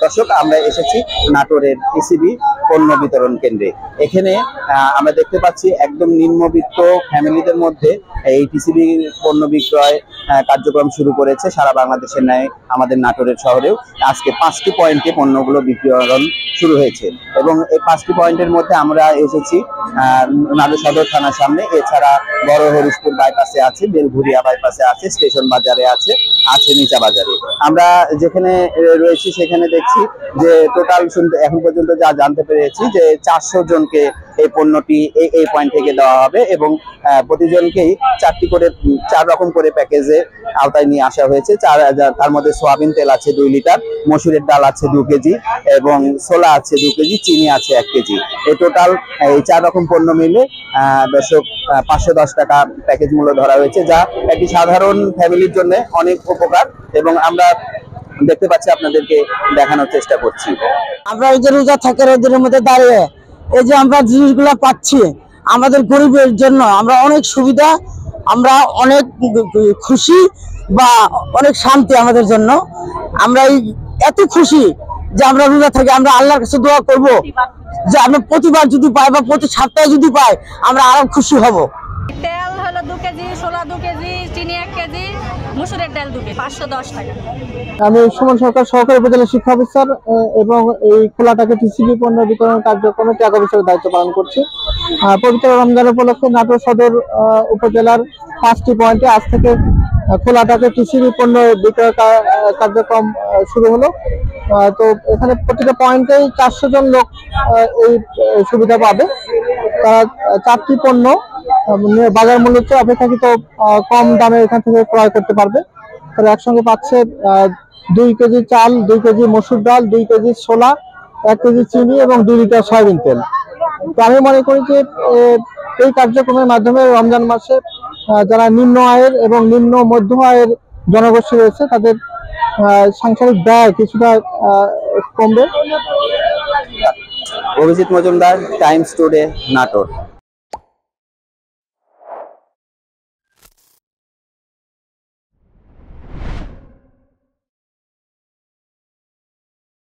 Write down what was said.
দর্শক, আমরা এসেছি নাটোরের টিসিবি পণ্য বিতরণ কেন্দ্রে। এখানে আমরা দেখতে পাচ্ছি একদম নিম্নবিত্ত ফ্যামিলিদের মধ্যে এই টিসিবি পণ্য বিক্রয় কার্যক্রম শুরু করেছে সারা বাংলাদেশের ন্যায় আমাদের নাটোরের শহরেও। আজকে 5টি পয়েন্টে পণ্যগুলো বিতরণ শুরু হয়েছে এবং এই 5টি পয়েন্টের মধ্যে আমরা এসেছি নাটোর সদর থানার সামনে, এছাড়া বড় হরিশপুর বাইপাসে আছে, বেলঘুরিয়া বাইপাসে আছে, স্টেশন বাজারে আছে নিচা বাজারে। আমরা যেখানে রয়েছি সেখানে দেখছি যে টোটাল এখন পর্যন্ত যা জানতে পেরেছি যে 400 জনকে এই পণ্যটি এই পয়েন্ট থেকে দেওয়া হবে এবং প্রতিজনকেই 4 রকম করে প্যাকেজে আওতায় নিয়ে আসা হয়েছে। তার মধ্যে সোয়াবিন তেল আছে 2 লিটার, মসুরের ডাল আছে 2 কেজি এবং ছোলা আছে 2 কেজি, চিনি আছে 1 কেজি। এই টোটাল এই 4 রকম পণ্য মিলে দর্শক 510 টাকা প্যাকেজ মূল্য ধরা হয়েছে, যা একটি সাধারণ ফ্যামিলির জন্য অনেক উপকার এবং আমরা দেখতে পাচ্ছি, আপনাদেরকে দেখানোর চেষ্টা করছি। আমরা এই যে রোজা থাকে রোদের মধ্যে দাঁড়িয়ে এই যে আমরা জিনিসগুলো পাচ্ছি, আমাদের গরিবের জন্য আমরা অনেক সুবিধা, আমরা অনেক খুশি বা অনেক শান্তি আমাদের জন্য। আমরা এত খুশি যে আমরা রোজা থাকি, আমরা আল্লাহর কাছে দোয়া করব যে আমরা প্রতিবার যদি পাই বা প্রতি সপ্তাহে যদি পাই আমরা আরো খুশি হব। তেল হলো 2 কেজি, ছোলা 2 কেজি, চিনি 1 কেজি, মসুরের ডাল 2 কেজি, 510 টাকা। আমি সুমন সরকার, সহকারী উপজেলা শিক্ষা অফিসার এবং এই খোলাটাকে টিসিবি পণ্য বিতরণ কার্যক্রমে ট্যাগ অফিসারের দায়িত্ব পালন করছি। পবিত্র রমজান উপলক্ষে নাটোর সদর উপজেলার 5টি পয়েন্টে আজ থেকে খোলাটাকে টিসিবি পণ্য বিক্রয় কার্যক্রম শুরু হলো। তো এখানে প্রতিটা পয়েন্টেই 400 জন লোক এই সুবিধা পাবে। তারা 4টি পণ্য বাজার মূল্য চেয়ে অপেক্ষাকৃত কম দামে এখান থেকে ক্রয় করতে পারবে। তারা একসঙ্গে পাচ্ছে 2 কেজি চাল, 2 কেজি মসুর ডাল, 2 কেজি ছোলা, 1 কেজি চিনি এবং 2 লিটার সয়াবিন তেল। তো আমি মনে করি যে এই কার্যক্রমের মাধ্যমে রমজান মাসে যারা নিম্ন আয়ের এবং নিম্ন মধ্য আয়ের জনগোষ্ঠী রয়েছে তাদের সাংসারিক ব্যয় কিছুটা কমবে। Abhijit Majumdar, Times today, Natore.